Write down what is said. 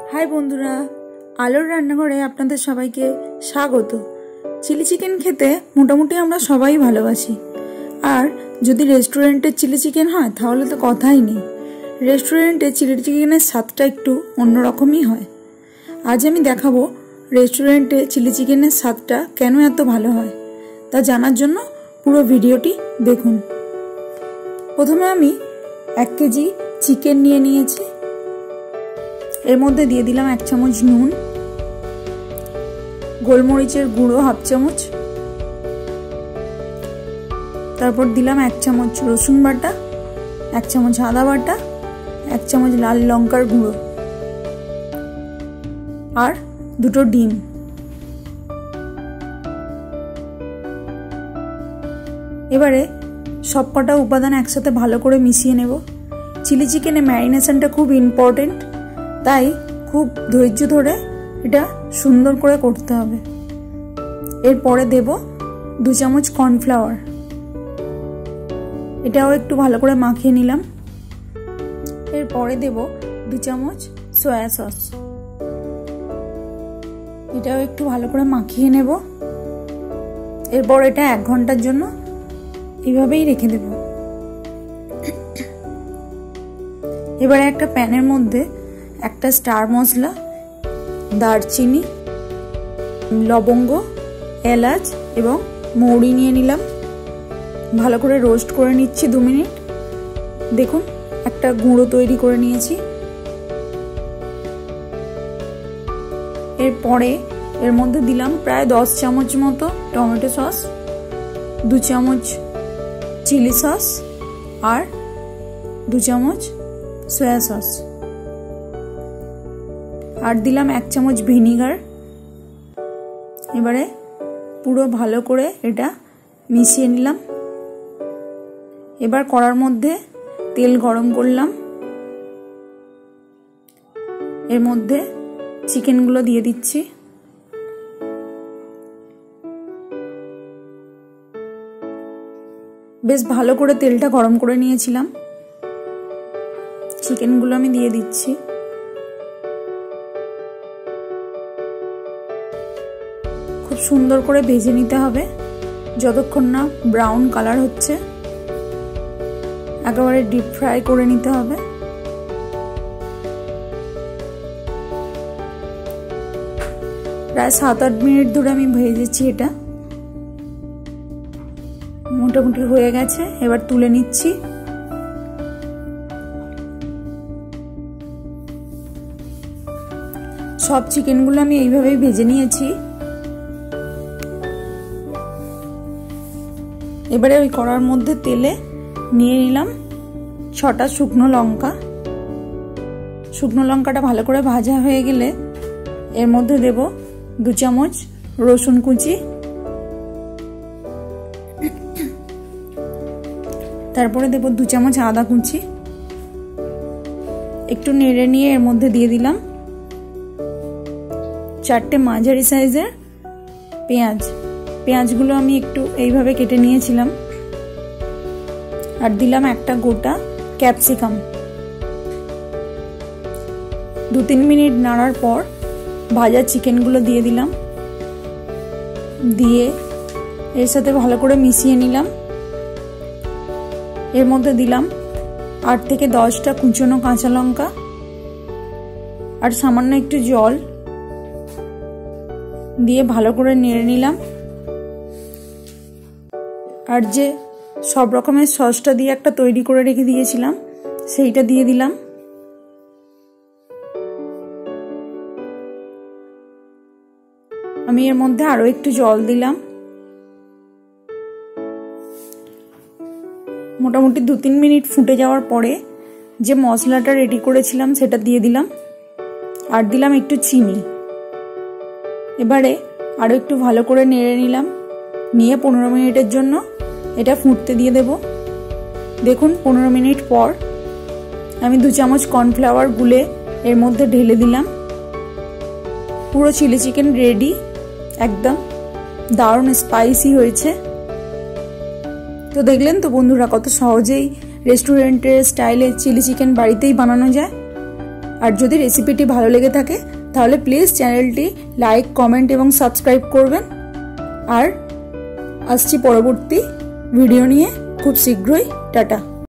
हाय बंधुरा आलोर रान्नाघरे आपनादेर सबाइके स्वागत। चिली चिकेन खेते मोटामुटी आमरा सबाई भालोबासी और यदि रेस्टुरेंटे चिली चिकेन हय ताहले तो कथाई नेই। रेस्टुरेंटे चिली चिकेनेर स्वादटा एकटू अन्यरकमई हय। आज आमी देखाबो रेस्टुरेंटे चिली चिकेनेर स्वादटा केन एत भालो हय ता जानार जोन्नो पुरो भिडियोटी देखुन। प्रथमे आमी 1 केजी चिकेन निये निয়েছি। एर मध्य दिए दिलाम 1 चामच नुन, गोलमरिचेर गुड़ो हाफ चामच, तारपर दिलाम 1 चामच रसुन बाटा, 1 चामच आदा बाटा, 1 चामच लाल लंकार गुड़ो और दुटो डिम। एबारे सब कटा उपादान एकसाथे भालो करे मिशिए नेब। चिली चिकेने मैरिनेशनटा खूब इम्पोर्टेंट, ताई खूब धैर्य धरे এটা সুন্দর করে করতে হবে। এরপরে দেব 2 চামচ কর্নফ্লাওয়ার, এটাও একটু ভালো করে মাখিয়ে নিলাম। এরপরে দেব 2 চামচ সয়া সস, এটাও একটু ভালো করে মাখিয়ে নেব। এরপর এটা 1 ঘন্টার জন্য এইভাবেই রেখে দেব। এবারে একটা প্যানের মধ্যে একটা স্টার মশলা, দারচিনি, লবঙ্গ, এলাচ এবং মৌরি নিয়ে নিলাম। ভালো করে রোস্ট করে নিচ্ছি 2 মিনিট। দেখুন একটা গুঁড়ো তৈরি করে নিয়েছি। এরপরে এর মধ্যে দিলাম প্রায় 10 চামচ মতো টমেটো সস, 2 চামচ চিলি সস আর 2 চামচ সয়া সস আর দিলাম 1 চামচ ভিনিগার। এবারে পুরো ভালো করে এটা মিশিয়ে নিলাম। এবার কড়ার মধ্যে তেল গরম করলাম, এর মধ্যে চিকেনগুলো দিয়ে দিচ্ছি। বেশ ভালো করে তেলটা গরম করে নিয়েছিলাম। চিকেনগুলো আমি দিয়ে দিচ্ছি। খুব সুন্দর করে ভেজে নিতে হবে যতক্ষণ না ব্রাউন কালার হচ্ছে, একেবারে ডিপ ফ্রাই করে নিতে হবে। প্রায় 7-8 মিনিট ধরে আমি ভেজেছি, এটা মোটামুটি হয়ে গেছে। এবার তুলে নিচ্ছি। সব চিকেনগুলো আমি এইভাবেই ভেজে নিয়েছি। এবারে ওই কড়ার মধ্যে তেলে নিয়ে নিলাম 6টা শুকনো লঙ্কা। শুকনো লঙ্কাটা ভালো করে ভাজা হয়ে গেলে এর মধ্যে দেব 2 চামচ রসুন কুচি, তারপরে দেব 2 চামচ আদা কুচি। একটু নেড়ে নিয়ে এর মধ্যে দিয়ে দিলাম 4টে মাঝারি সাইজের পেঁয়াজ। পেঁয়াজগুলো আমি একটু এইভাবে কেটে নিয়েছিলাম। আর দিলাম একটা গোটা ক্যাপসিকাম। 2-3 মিনিট নাড়ার পর ভাজা চিকেনগুলো দিয়ে দিলাম, দিয়ে এর সাথে ভালো করে মিশিয়ে নিলাম। এর মধ্যে দিলাম 8 থেকে 10টা কুচনো কাঁচা লঙ্কা আর সামান্য একটু জল দিয়ে ভালো করে নেড়ে নিলাম। আর যে সব রকমের সসটা দিয়ে একটা তৈরি করে রেখে দিয়েছিলাম সেইটা দিয়ে দিলাম। আমি এর মধ্যে আরো একটু জল দিলাম। মোটামুটি 2-3 মিনিট ফুটে যাওয়ার পরে যে মশলাটা রেডি করেছিলাম সেটা দিয়ে দিলাম আর দিলাম একটু চিনি। এবারে আরো একটু ভালো করে নেড়ে নিলাম, নিয়ে 15 মিনিটের জন্য এটা ফুটতে দিয়ে দেব। দেখুন 15 মিনিট পর আমি 2 চামচ কর্নফ্লাওয়ার গুলে এর মধ্যে ঢেলে দিলাম। পুরো চিলি চিকেন রেডি, একদম দারুণ স্পাইসি হয়েছে। তো দেখলেন তো বন্ধুরা কত সহজেই রেস্টুরেন্টের স্টাইলে চিলি চিকেন বাড়িতেই বানানো যায়। আর যদি রেসিপিটি ভালো লেগে থাকে তাহলে প্লিজ চ্যানেলটি লাইক, কমেন্ট এবং সাবস্ক্রাইব করবেন। আর আসছি পরবর্তী ভিডিও নিয়ে খুব শীঘ্রই। টাটা।